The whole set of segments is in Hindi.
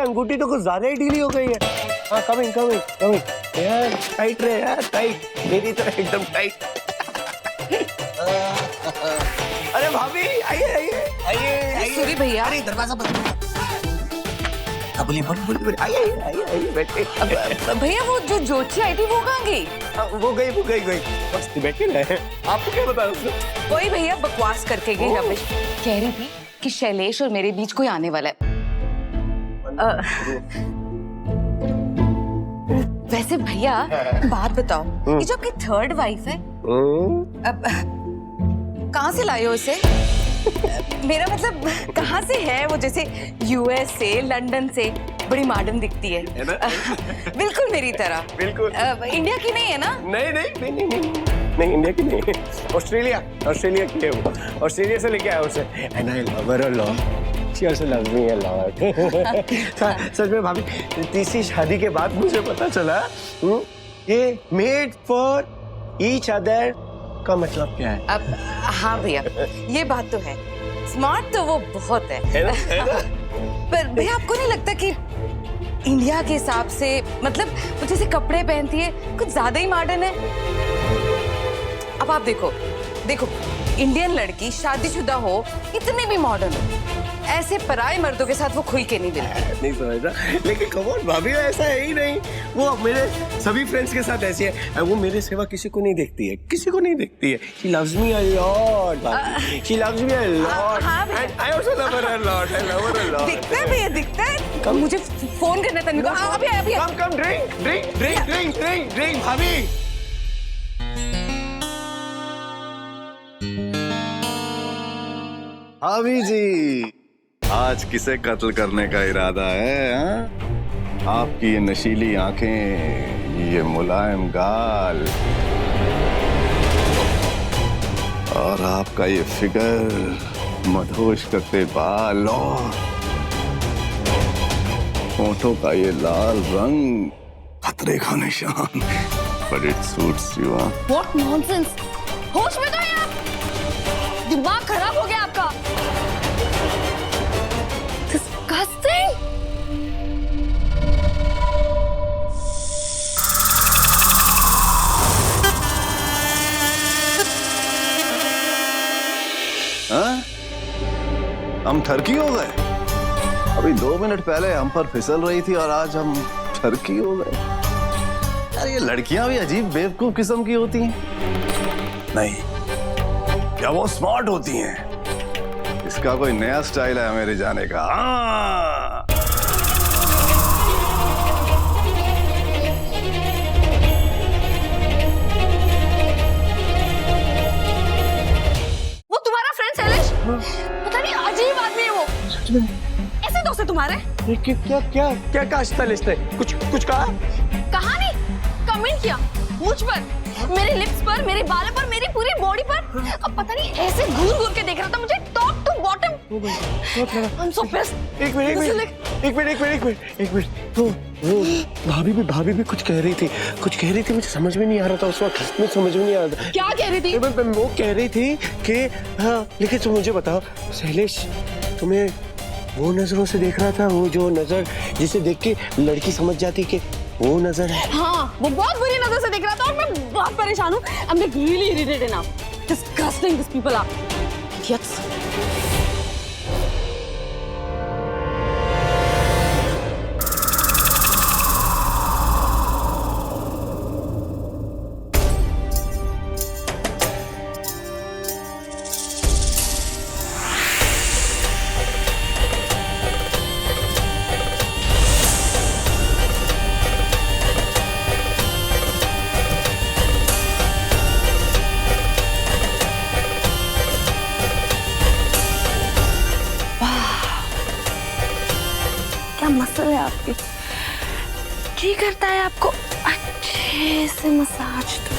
अंगूठी तो कुछ ज्यादा ही ढीली हो गई है। हाँ कमिंग कमिंग कमिंग यार, टाइट रहे यार, टाइट मेरी तरह एकदम टाइट। अरे भाभी आइए आइए आइए। सॉरी भैया। अरे दरवाजा बंद करो। बोलिए बोलिए आइए आइए आइए बैठे। भैया वो जो जोची आई थी वो कहाँ गई? वो गई बस बैठे रहे। आपको क्या बताया उसने? वही भैया बकवास करके गई रमेश। कह रही थी कि शैलेश और मेरे बीच कोई आने वाला है। वैसे भैया बात बताओ, ये जो आपकी थर्ड वाइफ है, अब कहाँ से लाए हो इसे? मेरा मतलब कहाँ से है वो? जैसे यूएस से, लंदन से, बड़ी मॉडर्न दिखती है बिल्कुल मेरी तरह। बिल्कुल। इंडिया की नहीं है ना? नहीं इंडिया की नहीं, ऑस्ट्रेलिया की है वो। ऑस्ट्रेलिया से लेके आया उसे। And I love her a lot, she also loves me a lot. सच में भाभी, तीसरी शादी के बाद मुझे पता चला ये मेड फॉर ईच अदर का मतलब क्या है। अब हाँ भैया, ये बात तो है। स्मार्ट तो वो बहुत है पर भैया आपको नहीं लगता कि इंडिया के हिसाब से, मतलब वो जैसे कपड़े पहनती है कुछ ज्यादा ही मॉडर्न है? अब आप देखो इंडियन लड़की शादीशुदा हो, इतने भी मॉडर्न हो, ऐसे पराये मर्दों के साथ वो खुल के नहीं मिलती। नहीं समझ रहा, लेकिन कम ऑन भाभी ऐसा है ही नहीं। वो मेरे सभी फ्रेंड्स के साथ ऐसी है। वो मेरे सिवा किसी को नहीं देखती है, She loves me a lot, भाभी। She loves me a lot. And I also love her a lot. I love her a lot. दिखता है भैया, दिखता है। मुझे फोन करना था इनको। अभी Come drink भाभी। भाभी जी, आज किसे कत्ल करने का इरादा है? हाँ? आपकी ये नशीली आंखें, ये मुलायम गाल और आपका ये फिगर, मदहोश करते बाल और होठों का ये लाल रंग, खतरे का निशान। But it suits you, हाँ? What nonsense! होश में तो है आप? दिमाग खराब हो गया आपका? Disgusting! हाँ? हम ठरकी हो गए? अभी 2 मिनट पहले हम पर फिसल रही थी और आज हम ठरकी हो गए। यार ये लड़कियां भी अजीब बेवकूफ किस्म की होती हैं। नहीं, क्या वो स्मार्ट होती हैं? इसका कोई नया स्टाइल है मेरे जाने का। वो तुम्हारा फ्रेंड शैलेश? पता नहीं अजीब आदमी है वो। ऐसे दोस्त है तुम्हारे? क्या कहा शैलेश ने? कुछ कहा? कहा नहीं, कमेंट किया मुझ पर, मेरे लिप्स पर, मेरे बालों पर, मेरी पूरी बॉडी पर। अब पता नहीं ऐसे घूर के देख रहा था मुझे, top to bottom. I'm so pissed. एक मिनट। तो वो भाभी भी कुछ कह रही थी, मुझे समझ में नहीं आ रहा था उस वक्त। मुझे समझ में नहीं आ रहा था क्या कह रही थी? वो कह रही थी कि हाँ, लेकिन तुम मुझे बताओ शैलेश, तुम्हें वो नजरों से देख रहा था, वो जो नजर जिसे देख के लड़की समझ जाती कि वो नजर है। हाँ, वो बहुत बुरी नजर से देख रहा था और मैं बहुत परेशान हूँ। I'm like really irritated now. Disgusting these people are. Idiots. क्या मसल है आपकी? जी करता है आपको अच्छे से मसाज दो।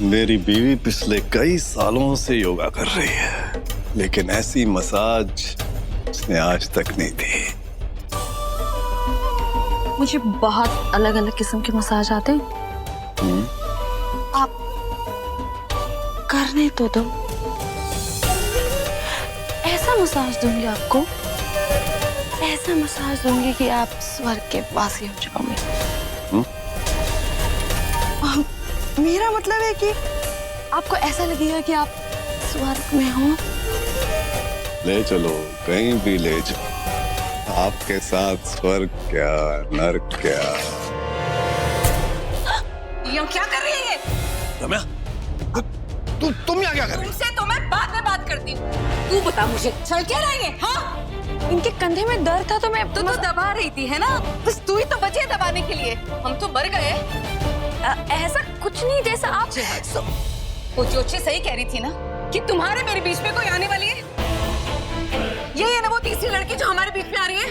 मेरी बीवी पिछले कई सालों से योगा कर रही है, लेकिन ऐसी मसाज उसने आज तक नहीं दी। मुझे बहुत अलग अलग किस्म के मसाज आते हैं। आप करने तो दो। ऐसा मसाज दूंगी आपको, ऐसा मसाज दूंगी कि आप स्वर्ग के वासी हो जाओगे। मेरा मतलब है कि आपको ऐसा लगेगा कि आप स्वर्ग में हो। ले चलो, कहीं भी ले जाओ, आपके साथ स्वर्ग क्या नर्क क्या। ये क्या कर रही है? रम्या, तुम यहाँ क्या कर रही? तुमसे तो मैं बाद में बात करती हूँ। तू बता मुझे चल क्या रही है? हाँ, इनके कंधे में दर्द था तो मैं तो दबा रही थी, है ना? बस तू ही तो बची है दबाने के लिए। हम तो मर गए। ऐसा कुछ नहीं, जैसा आप वो जोशी सही कह रही थी ना कि तुम्हारे मेरे बीच में कोई आने वाली है। यही है ना वो तीसरी लड़की जो हमारे बीच में आ रही है।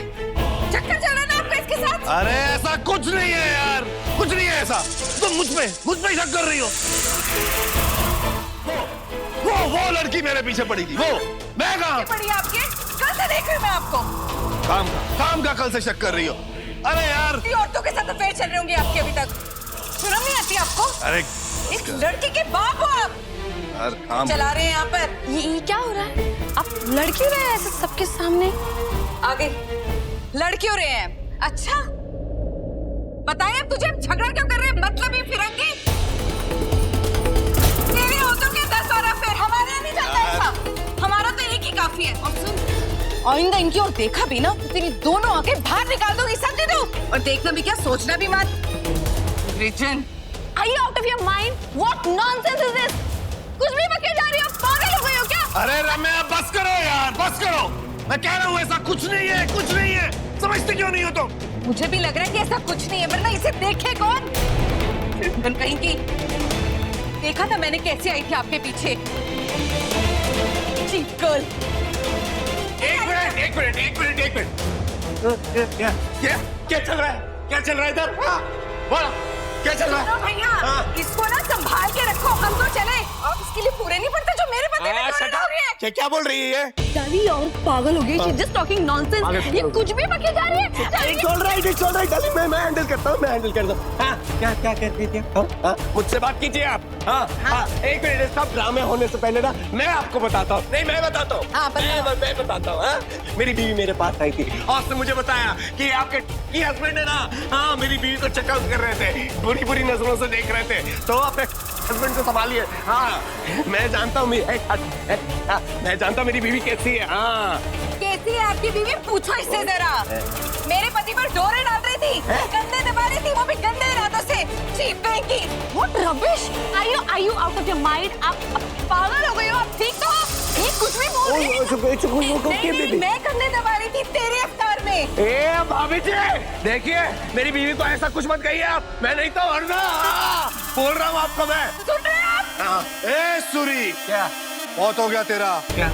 चक्कर चल रहा है ना आपका इसके साथ? अरे ऐसा कुछ नहीं है यार, कुछ नहीं है ऐसा। तुम मुझ पे ही शक कर रही हो। वो लड़की मेरे पीछे पड़ी थी। वो मैं कहाँ पड़ी आपके? कल से देख रही हूँ मैं आपको। काम का कल से शक कर रही हो? अरे यार, औरतों के साथ अफेयर चल रहे होंगे आपके अभी तक। शर्म नहीं आती आपको? अरे इस लड़की के बाप हो आप। यार, काम चला रहे हैं यहाँ पर। ये क्या हो रहा है? आप लड़ क्यों रहे हैं ऐसे सबके सामने? आगे लड़ क्यों रहे हैं? अच्छा बताइए अब तुझे हम झगड़ा क्यों कर रहे हैं? मतलब ही फिरंगी तेरे होतों के 10 और अफेयर, हमारे यहाँ नहीं चलता ऐसा। हमारा तो एक ही काफी है। और सुन, आइंदा इनकी और देखा भी ना तो तेरी दोनों आंखें बाहर निकाल दूंगी, समझे तू? और देखना भी क्या, सोचना भी मत। Reason, Are you out of your mind? What nonsense is this? कुछ भी बके जा रही हो, पागल हो गई हो क्या? अरे रम्या, बस करो यार, बस करो। मैं कह रहा हूँ ऐसा कुछ नहीं है, कुछ नहीं है। समझते क्यों नहीं हो तुम? मुझे भी लग रहा है कि ऐसा कुछ नहीं है, वरना इसे देखे कौन? कहीं की देखा था मैंने कैसे आई थी आपके पीछे। Cheap girl. एक मिनट। क्या चल रहा है? क्या चल रहा है इधर? बोलो, क्या चल रहा है? भैया, हाँ। इसको ना संभाल के रखो, हम तो चले। आप इसके लिए पूरे नहीं पड़ते जो मेरे पति ने shut हो रही है। up। क्या बोल रही है ये? दादी और पागल हो गई। She's just talking nonsense. ये कुछ भी बके जा रही है। It's all right, darling, मैं हैंडल करता हूँ। हाँ, क्या कह रही थी? हाँ, मुझसे बात कीजिए आप। हाँ, एक मिनट, सब ड्रामे होने से पहले ना मैं आपको बताता हूँ। नहीं, मैं बताता हूँ। हाँ, बताओ। मैं बताता हूँ। हाँ, मेरी बीवी मेरे पास आई थी और उसने मुझे बताया कि आपके हस्बैंड है ना, हाँ, मेरी बीवी को चेकआउट कर रहे थे, बुरी नजरों से देख रहे थे, तो अपने हस्बैंड को संभालिए। हाँ, मैं जानता हूँ मेरी बीवी कैसी है। हाँ, कैसी है आपकी बीवी? पूछो इससे जरा। मेरे पति पर डोरे डाल रही थी, गंदे दबा रही थी, वो भी गंदे इरादों से। Cheap Venki. What rubbish? Are you out of your mind? आप पागल हो गई हो? आप ठीक तो हो? ये कुछ भी बोल रही है। नहीं, मैं गंदे दबा रही थी तेरे अवतार में। ए भाभी जी, देखिए मेरी बीवी को ऐसा कुछ मत कहिए आप। मैं नहीं तो वरना बोल रहा हूँ आपको मैं। सुन रहे हैं आप? ए सूरी, क्या बहुत हो गया तेरा। क्या?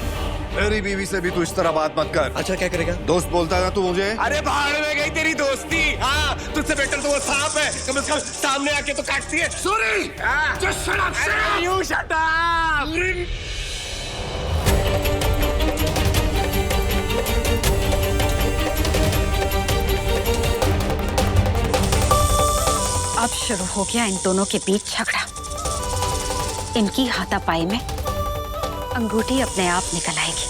मेरी बीवी से भी तू इस तरह बात मत कर। अच्छा, क्या करेगा? दोस्त बोलता है ना तू मुझे। अरे भाड़ में गई तेरी दोस्ती। हाँ, तुझसे बेटर तो वो सांप है, कम से कम सामने आके तो काटती है। Suri, just shut up, shut up. You shut up. अब शुरू हो गया इन दोनों के बीच झगड़ा। इनकी हाथापाई में अंगूठी अपने आप निकल आएगी।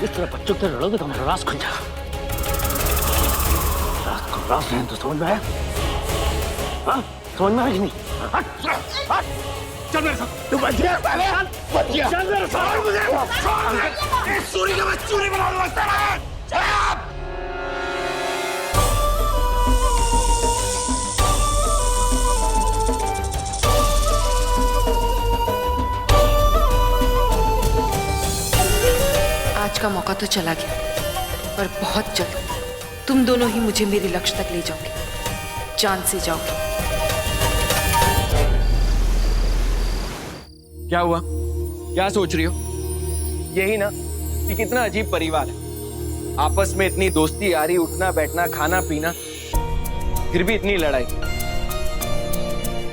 इस तरह बच्चों के लड़ोगे तो हमारा राज खुल जाएगा। राज को राज नहीं तो समझ में आया? हाँ, समझ में आया कि नहीं? चल मेरे साथ। तू बच गया पहले। बच गया। चल मेरे साथ। मुझे सूरी का मैं चूरी बना दूंगा तेरा। चल। आज का मौका तो चला गया, पर बहुत जल्द तुम दोनों ही मुझे मेरे लक्ष्य तक ले जाओगे, जान से जाओगे। क्या हुआ? क्या सोच रही हो? यही ना कि कितना अजीब परिवार है, आपस में इतनी दोस्ती यारी, उठना बैठना खाना पीना, फिर भी इतनी लड़ाई।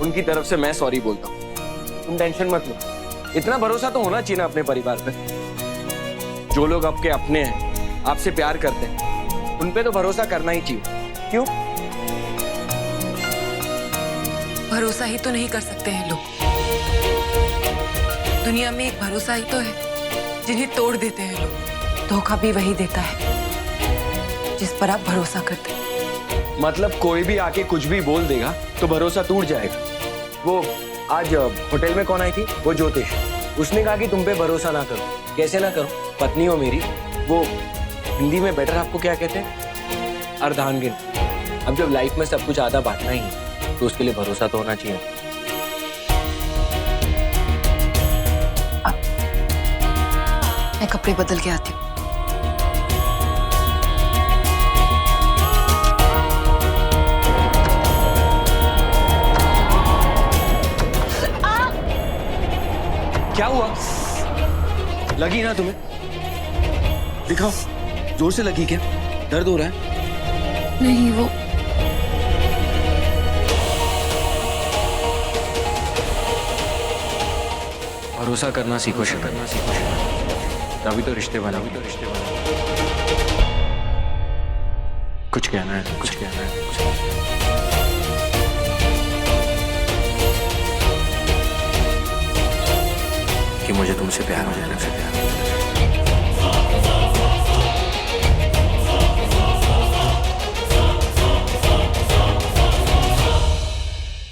उनकी तरफ से मैं सॉरी बोलता हूँ, तुम टेंशन मत लो। इतना भरोसा तो होना चाहिए ना अपने परिवार पे। जो लोग आपके अपने हैं, आपसे प्यार करते हैं, उन पे तो भरोसा करना ही चाहिए। क्यों? भरोसा ही तो नहीं कर सकते हैं लोग। दुनिया में एक भरोसा ही तो है जिन्हें तोड़ देते हैं लोग। धोखा भी वही देता है जिस पर आप भरोसा करते हैं। मतलब कोई भी आके कुछ भी बोल देगा तो भरोसा टूट जाएगा। वो आज होटल में कौन आई थी? वो ज्योतिष। उसने कहा कि तुम पे भरोसा ना करो। कैसे ना करो? पत्नी हो मेरी। वो हिंदी में बेटर आपको क्या कहते हैं? अर्धांगिन। अब जब लाइफ में सब कुछ आधा बांटना ही है तो उसके लिए भरोसा तो होना चाहिए। मैं कपड़े बदल के आती हूँ। क्या हुआ? लगी ना तुम्हें? दिखाओ, जोर से लगी क्या? दर्द हो रहा है? नहीं, वो भरोसा करना सीखो, करना सीखो, तभी तो रिश्ते बना। कुछ कहना है, कुछ कहना है, कुछ कहना है। कि मुझे तुमसे प्यार हो जाना।